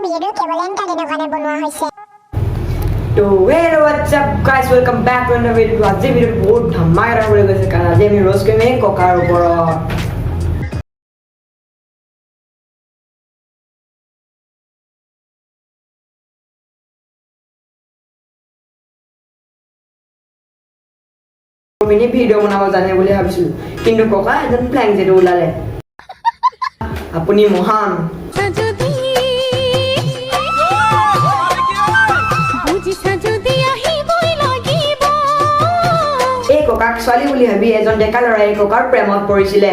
ভিডিওটো কেৱল এণ্টাৰটেইনৰ কাৰণে বনোৱা হৈছে। তো hey what's up guys, welcome back to another video. আজি ভিডিওটো বহুত ধমাকা হৈ গৈছে কাৰণ আজি আমি ৰ'ষ্ট কৰিম এই ককাৰ ওপৰত। মিনি ভিডিও বনাব জানে বুলি ভাবিছিলো কিন্তু ককা এজন প্লেন যেটো ওলালে আপুনি মহান এই ককাক ছোৱালী বুলি ভাবি এজন ডেকা ল'ৰাই ককাৰ প্ৰেমত পৰিছিলে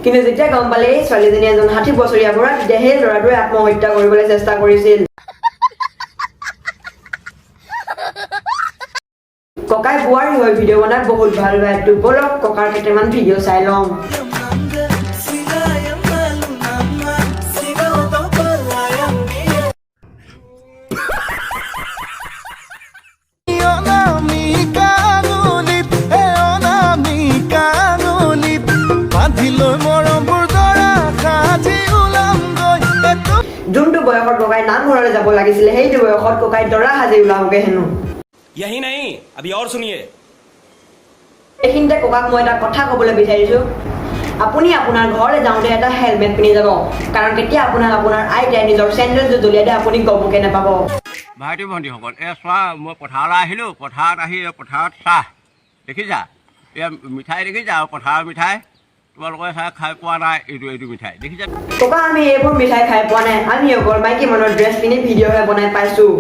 কিন্তু যেতিয়া গম পালে এই ছোৱালীজনী এজন 60 বছৰীয়া বুঢ়া তেতিয়া সেই ল'ৰাটোৱে আত্মহত্যা কৰিবলৈ চেষ্টা কৰিছিল। ককাই বোৱাৰী হৈ ভিডিঅ' বনাই বহুত ভাল পায়। তো বলক ককাৰ কেইটামান ভিডিঅ' চাই লওঁ। যোনটো বয়সত ককাই নামঘৰলৈ যাব লাগিছিলে সেইটো বয়সত ককাই দৰা সাজি ওলাবগে হেনো। यही नहीं अभी और सुनिए। এইখিনিতে ককাক মই এটা কথা ক'বলৈ বিচাৰিছোঁ, আপুনি আপোনাৰ ঘৰলৈ যাওঁতে এটা হেলমেট পিন্ধি যাব কাৰণ কেতিয়া আপোনাৰ আইতাই নিজৰ চেণ্ডেলযোৰ দলিয়াই দিয়ে আপুনি গমকে নাপাব। ভাইটি ভণ্টিসকল চোৱা মই পথাৰলৈ আহিলোঁ, পথাৰত আহি পথাৰত চাহ দেখিছা, এয়া মিঠাই দেখিছা আৰু পথাৰৰ মিঠাই তোমালোকে চাহ খাই পোৱা নাই, এইটো মিঠাই দেখিছা। ককা আমি এইবোৰ মিঠাই খাই পোৱা নাই, আমি অকল মাইকী মানুহৰ ড্ৰেছ পিন্ধি ভিডিঅ'হে বনাই পাইছোঁ।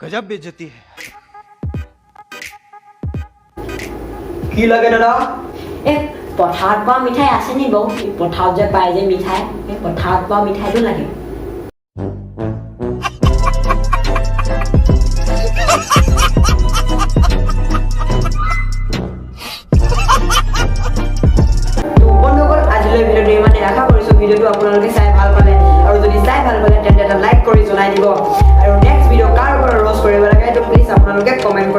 गजब बेइज्जती है। কি লাগে দাদা? এই পথাৰত পোৱা মিঠাই আছে নি বাৰু? পথাৰত যে পায় যে মিঠাই, এই পথাৰত পোৱা মিঠাইটো লাগে। বন্ধুসকল আজিলৈ ভিডিঅ'টো ইমানে, আশা কৰিছোঁ ভিডিঅ'টো আপোনালোকে চাই ভাল পালে আৰু যদি চাই ভাল পালে তেন্তে এটা লাইক কৰি জনাই দিব আৰু নেক্সট ভিডিঅ' কাৰ ওপৰত ৰ'ষ্ট কৰিব লাগে সেইটো প্লিজ আপোনালোকে কমেণ্ট